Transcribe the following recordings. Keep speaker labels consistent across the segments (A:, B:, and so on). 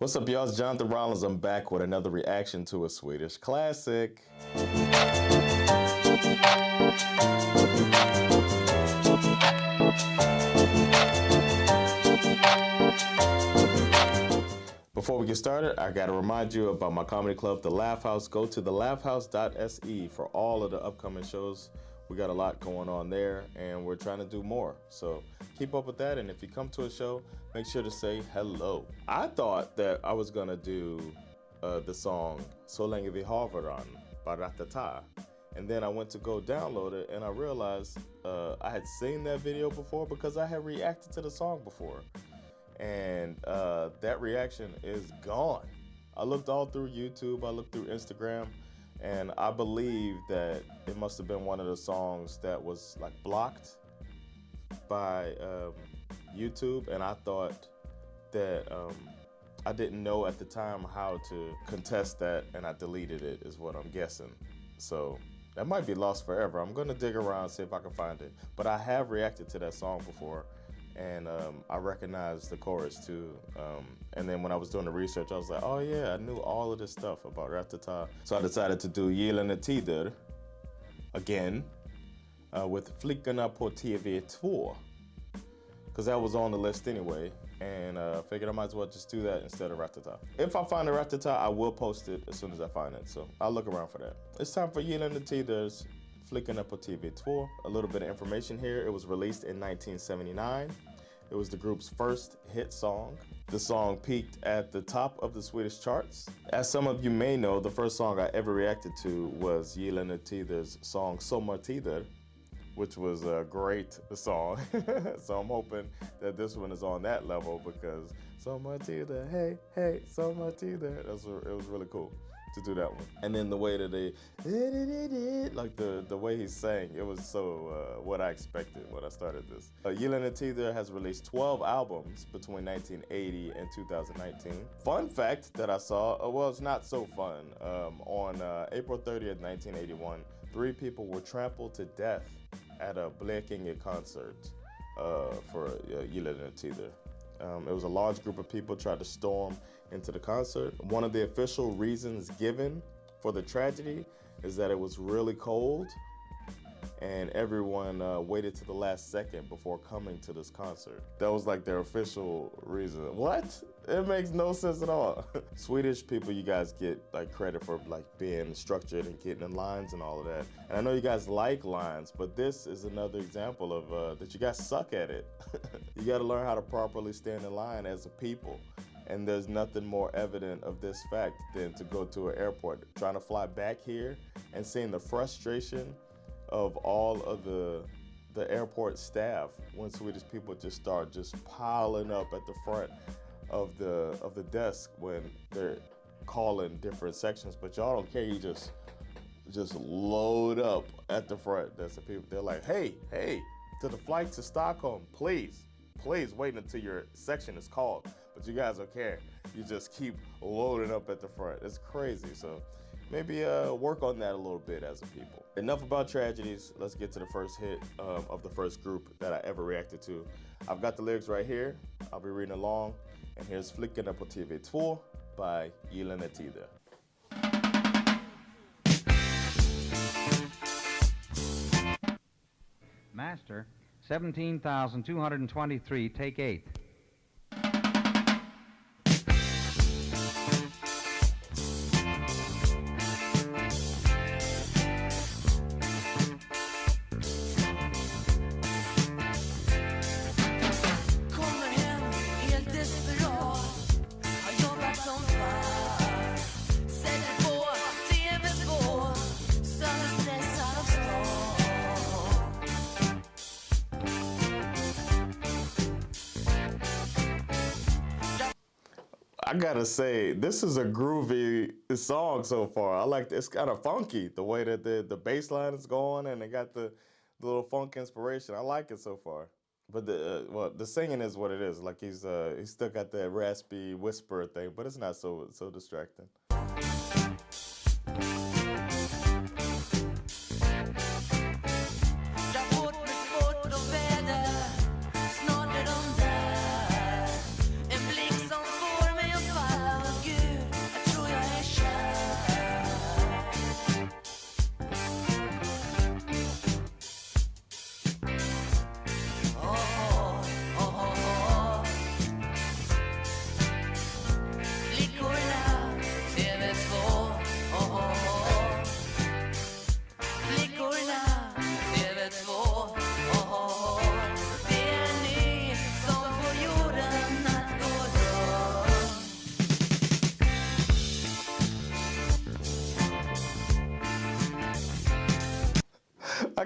A: What's up, y'all? It's Jonathan Rollins. I'm back with another reaction to a Swedish classic. Before we get started, I gotta remind you about my comedy club, The Laugh House. Go to thelaughhouse.se for all of the upcoming shows. We got a lot going on there, and we're trying to do more. So keep up with that, and if you come to a show, make sure to say hello. I thought that I was gonna do the song Så länge vi har varann by Ratata. And then I went to go download it, and I realized I had seen that video before because I had reacted to the song before. And that reaction is gone. I looked all through YouTube, I looked through Instagram, and I believe that it must have been one of the songs that was like blocked by YouTube, and I thought that I didn't know at the time how to contest that, and I deleted it is what I'm guessing. So that might be lost forever. I'm gonna dig around, see if I can find it. But I have reacted to that song before, and I recognized the chorus too. And then when I was doing the research, I was like, oh yeah, I knew all of this stuff about Ratata. So I decided to do Gyllene Tider again with Flickorna på TV2. Because that was on the list anyway, and figured I might as well just do that instead of Ratata. If I find a Ratata, I will post it as soon as I find it, so I'll look around for that. It's time for Gyllene Tider's Flickorna på TV2. A little bit of information here. It was released in 1979. It was the group's first hit song. The song peaked at the top of the Swedish charts. As some of you may know, the first song I ever reacted to was Gyllene Tider's song Sommartider, which was a great song. So I'm hoping that this one is on that level because Sommartider, hey, hey, Sommartider. It was really cool to do that one. And then the way that they, like the way he sang, it was so what I expected when I started this. Gyllene Tider has released 12 albums between 1980 and 2019. Fun fact that I saw, well, it's not so fun. On April 30th, 1981, 3 people were trampled to death at a Blekinge concert for Gyllene Tider. It was a large group of people tried to storm into the concert. One of the official reasons given for the tragedy is that it was really cold and everyone waited to the last second before coming to this concert. That was like their official reason. What? It makes no sense at all. Swedish people, you guys get like credit for like being structured and getting in lines and all of that. And I know you guys like lines, but this is another example of that you guys suck at it. You gotta learn how to properly stand in line as a people. And there's nothing more evident of this fact than to go to an airport, trying to fly back here and seeing the frustration of all of the airport staff when Swedish people just start piling up at the front of the desk when they're calling different sections, but y'all don't care. You just load up at the front. That's the people. They're like, hey, to the flight to Stockholm, please wait until your section is called. But you guys don't care. You just keep loading up at the front. It's crazy. So maybe work on that a little bit as a people. Enough about tragedies. Let's get to the first hit of the first group that I ever reacted to. I've got the lyrics right here. I'll be reading along. And here's Flickorna på TV2 by Gyllene Tider.
B: Master, 17,223, take 8.
A: I gotta say, this is a groovy song so far. I like it. It's kind of funky, the way that the bass line is going, and they got the little funk inspiration. I like it so far. But the singing is what it is. Like he's still got that raspy whisper thing, but it's not so distracting.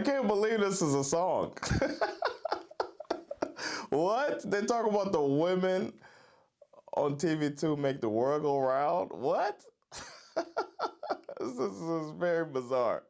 A: can't believe this is a song. What? They talk about the women on TV2 make the world go round? What? This is very bizarre.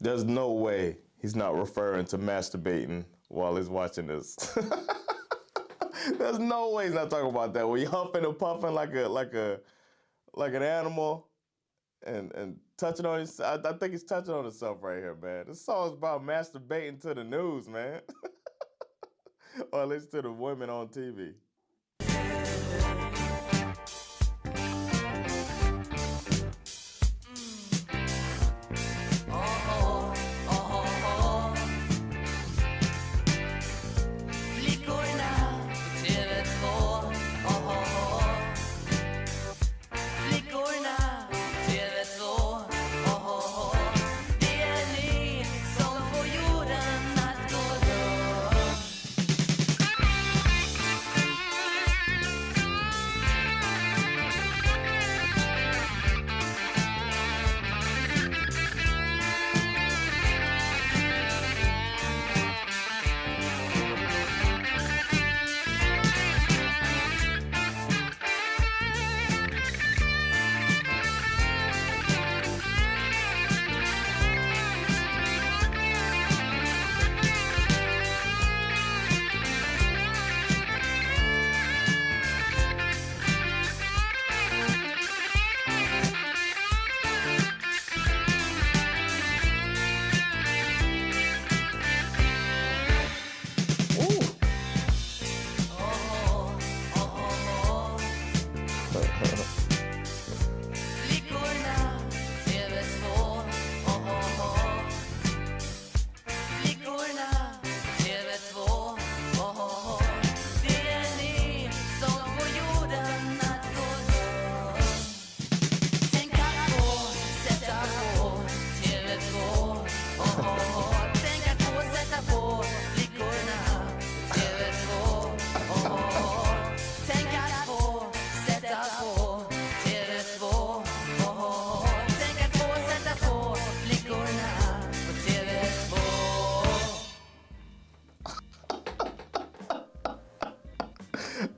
A: There's no way he's not referring to masturbating while he's watching this. There's no way he's not talking about that. When you huffing and puffing like an animal and touching on his, I think he's touching on himself right here, man. This song's about masturbating to the news, man. Or at least to the women on TV.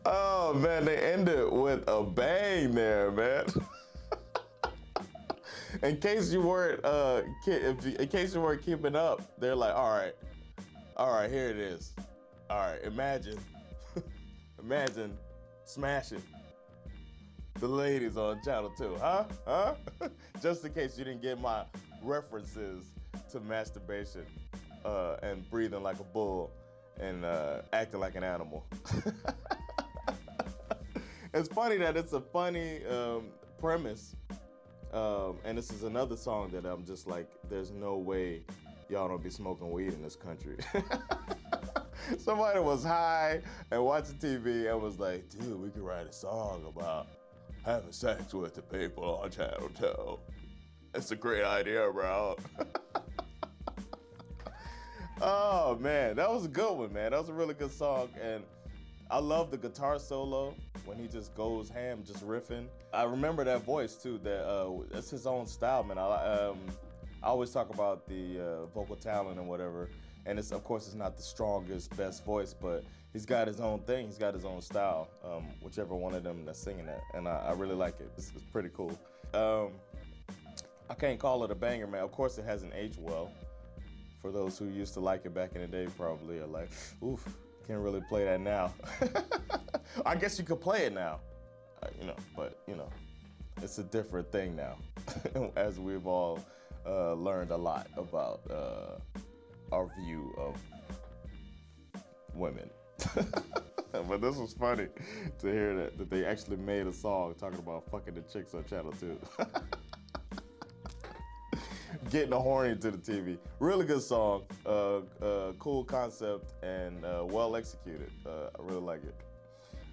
A: Oh man, they ended with a bang there, man. In case you weren't, in case you weren't keeping up, they're like, all right, here it is. All right, imagine smashing the ladies on Channel 2, huh? Just in case you didn't get my references to masturbation and breathing like a bull and acting like an animal. It's funny that it's a funny premise, and this is another song that I'm just like, there's no way y'all don't be smoking weed in this country. Somebody was high and watching TV and was like, dude, we could write a song about having sex with the people on Channel 2. It's a great idea, bro. Oh man, that was a good one, man. That was a really good song, and I love the guitar solo when he just goes ham, just riffing. I remember that voice too. That's his own style, man. I always talk about the vocal talent and whatever, and of course it's not the strongest, best voice, but he's got his own thing. He's got his own style, whichever one of them that's singing that, and I really like it. It's pretty cool. I can't call it a banger, man. Of course it hasn't aged well. For those who used to like it back in the day, probably are like, oof, can't really play that now. I guess you could play it now, but it's a different thing now, as we've all learned a lot about our view of women. But this was funny to hear that they actually made a song talking about fucking the chicks on Channel 2. Getting horny to the TV. Really good song, cool concept, and well executed. I really like it.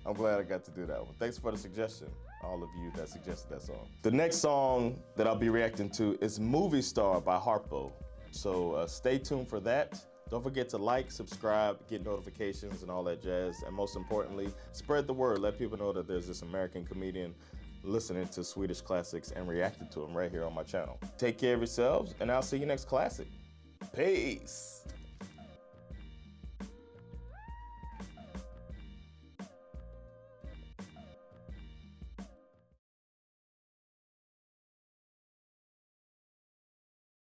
A: I'm glad I got to do that one. Thanks for the suggestion, all of you that suggested that song. The next song that I'll be reacting to is Movie Star by Harpo. So stay tuned for that. Don't forget to like, subscribe, get notifications and all that jazz. And most importantly, spread the word. Let people know that there's this American comedian listening to Swedish classics and reacting to them right here on my channel. Take care of yourselves, and I'll see you next classic. Peace.